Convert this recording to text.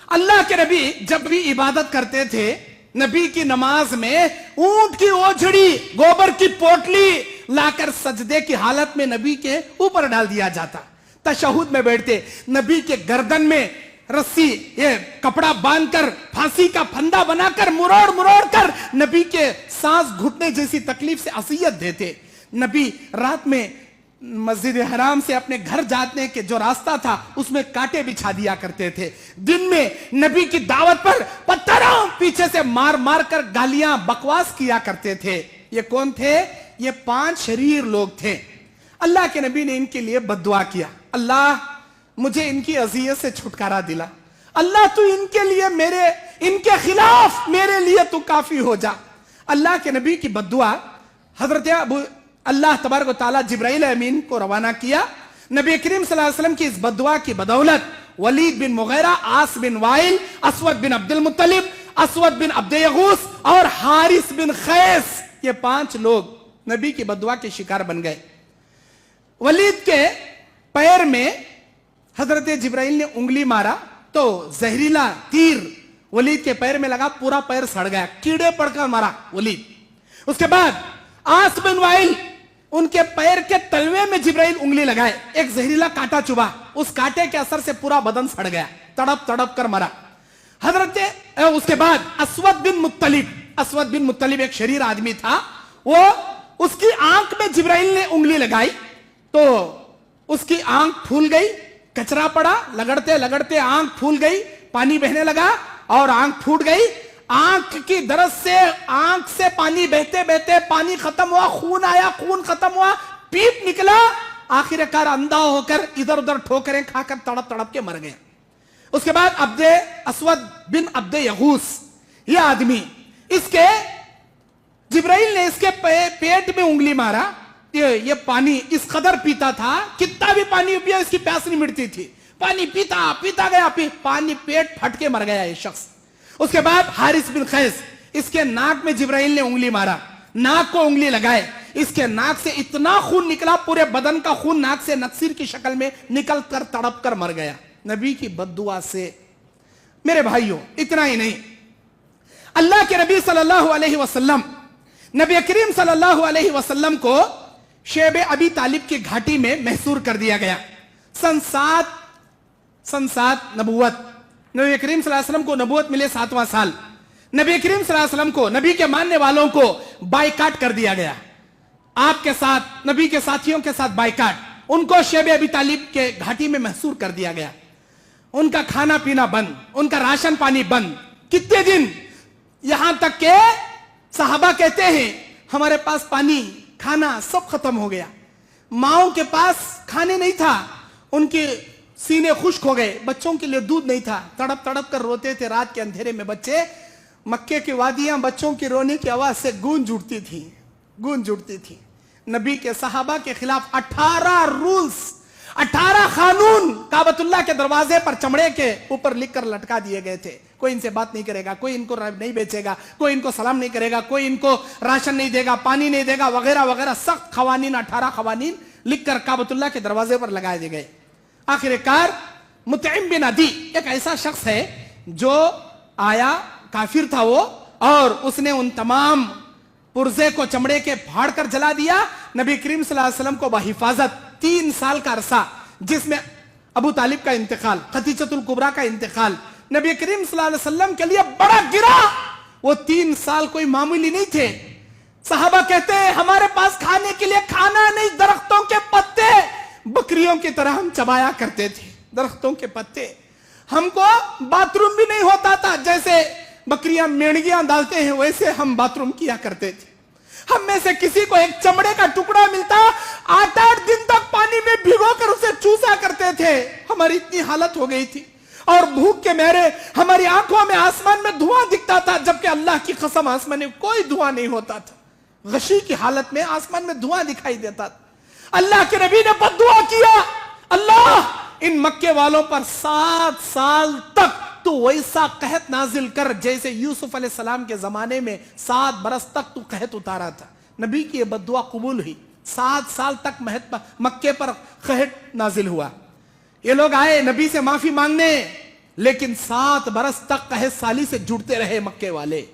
اللہ کے نبی جب بھی عبادت کرتے تھے نبی کی نماز میں اونٹ کی اوجھڑی گوبر کی پوٹلی لا کر سجدے کی حالت میں نبی کے اوپر ڈال دیا جاتا. تشہد میں بیٹھتے نبی کے گردن میں رسی یہ کپڑا باندھ کر پھانسی کا پھندا بنا کر مروڑ کر نبی کے سانس گھٹنے جیسی تکلیف سے اذیت دیتے. نبی رات میں مسجد حرام سے اپنے گھر جانے کے جو راستہ تھا اس میں کانٹے بچھا دیا کرتے تھے. دن میں نبی کی دعوت پر پتھروں پیچھے سے مار کر گالیاں بکواس کیا کرتے تھے. یہ کون تھے؟ یہ 5 شریر لوگ تھے. اللہ کے نبی نے ان کے لیے بد دعا کیا, اللہ مجھے ان کی اذیت سے چھٹکارا دلا, اللہ تو ان کے لیے ان کے خلاف میرے لیے تو کافی ہو جا. اللہ کے نبی کی بد دعا حضرت اللہ تبارک و تعالیٰ جبرائیل امین کو روانہ کیا. نبی کریم صلی اللہ علیہ وسلم کی اس بد دعا کی بدولت ولید بن مغیرہ, عاص بن وائل, اسود بن عبد المطلب, اسود بن عبد یغوث اور حارث بن خیس, یہ 5 لوگ نبی کی بد دعا کے شکار بن گئے. ولید کے پیر میں حضرت جبرائیل نے انگلی مارا تو زہریلا تیر ولید کے پیر میں لگا, پورا پیر سڑ گیا, کیڑے پڑ کر مارا ولید. اس کے بعد عاص بن وائل, ان کے پیر کے تلوے میں جبرائیل انگلی لگائے, ایک زہریلا کانٹا چبھا, اس کانٹے کے اثر سے پورا بدن سڑ گیا, تڑپ کر مرا. اس کے بعد اسود بن مطلب ایک شریر آدمی تھا, وہ اس کی آنکھ میں جبرائیل نے انگلی لگائی تو اس کی آنکھ پھول گئی, کچرا پڑا, لگڑتے آنکھ پھول گئی, پانی بہنے لگا اور آنکھ پھوٹ گئی. آنکھ کی درد سے آنکھ سے پانی بہتے پانی ختم ہوا, خون آیا, خون ختم ہوا, پیپ نکلا, آخر کار اندھا ہو کر ادھر ادھر ٹھوکریں کھا کر تڑپ کے مر گیا. اس کے بعد اسود بن عبد یغوث, یہ آدمی, اس کے جبرائیل نے اس کے پیٹ میں انگلی مارا, یہ پانی اس قدر پیتا تھا, کتنا بھی پانی پیا اس کی پیاس نہیں مٹتی تھی, پانی پیتا گیا, پانی پیٹ پھٹ کے مر گیا یہ شخص. اس کے بعد حارث بن خیس, اس کے ناک میں جبرائیل نے انگلی مارا, ناک کو انگلی لگائے, اس کے ناک سے اتنا خون نکلا, پورے بدن کا خون ناک سے نقصیر کی شکل میں نکل کر تڑپ کر مر گیا نبی کی بد دعا سے. میرے بھائیوں, اتنا ہی نہیں, اللہ کے نبی صلی اللہ علیہ وسلم, نبی کریم صلی اللہ علیہ وسلم کو شیب ابی طالب کی گھاٹی میں محصور کر دیا گیا. سن 7 نبوت, نبی کریم صلی اللہ علیہ وسلم کو نبوت ملے 7واں سال. نبی کریم صلی اللہ علیہ وسلم کو, نبی کے ماننے والوں کو بائیکاٹ کر دیا گیا. آپ کے ساتھ, نبی کے ساتھیوں کے ساتھ بائیکاٹ, ان کو شیب ابی طالب کے گھاٹی میں محصور کر دیا گیا. ان کا کھانا پینا بند, ان کا راشن پانی بند. کتنے دن, یہاں تک کہ صحابہ کہتے ہیں ہمارے پاس پانی کھانا سب ختم ہو گیا. ماؤں کے پاس کھانے نہیں تھا, ان کے سینے خشک ہو گئے, بچوں کے لیے دودھ نہیں تھا, تڑپ کر روتے تھے رات کے اندھیرے میں بچے. مکے کی وادیاں بچوں کی رونے کی آواز سے گونج اٹھتی تھی. نبی کے صحابہ کے خلاف 18 رولز, 18 قانون کعبۃ اللہ کے دروازے پر چمڑے کے اوپر لکھ کر لٹکا دیے گئے تھے. کوئی ان سے بات نہیں کرے گا, کوئی ان کو نہیں بیچے گا, کوئی ان کو سلام نہیں کرے گا, کوئی ان کو راشن نہیں دے گا, پانی نہیں دے گا, وغیرہ وغیرہ. سخت قوانین, 18 قوانین لکھ کر کعبۃ اللہ کے دروازے پر لگائے دیے گئے. آخر کار مطعم بن عدی ایک ایسا شخص ہے جو آیا, کافر تھا وہ, اور اس نے ان تمام پرزے کو چمڑے کے پھاڑ کر جلا دیا. نبی کریم صلی اللہ علیہ وسلم کو بحفاظت 3 سال کا عرصہ, جس میں ابو طالب کا انتقال, خدیجۃ الکبریٰ کا انتقال, نبی کریم صلی اللہ علیہ وسلم کے لیے بڑا گرا. وہ 3 سال کوئی معمولی نہیں تھے. صحابہ کہتے ہیں ہمارے پاس کھانے کے لیے کھانا نہیں, درختوں کے پتے بکریوں کی طرح ہم چبایا کرتے تھے, درختوں کے پتے. ہم کو باتھ روم بھی نہیں ہوتا تھا, جیسے بکریاں میڑگیاں ڈالتے ہیں ویسے ہم باتھ روم کیا کرتے تھے. ہم میں سے کسی کو ایک چمڑے کا ٹکڑا ملتا, 8 دن تک پانی میں بھگو کر اسے چوسا کرتے تھے. ہماری اتنی حالت ہو گئی تھی, اور بھوک کے مارے ہماری آنکھوں میں آسمان میں دھواں دکھتا تھا, جبکہ اللہ کی قسم آسمان میں کوئی دھواں نہیں ہوتا تھا. غشی کی حالت میں آسمان میں دھواں دکھائی دیتا تھا. اللہ کے نبی نے بد دعا کیا, اللہ ان مکے والوں پر 7 سال تک تو ویسا قحط نازل کر جیسے یوسف علیہ السلام کے زمانے میں 7 برس تک تو قحط اتارا تھا. نبی کی یہ بد دعا قبول ہوئی. 7 سال تک مکے پر قحط نازل ہوا. یہ لوگ آئے نبی سے معافی مانگنے, لیکن 7 برس تک قحط سالی سے جڑتے رہے مکے والے.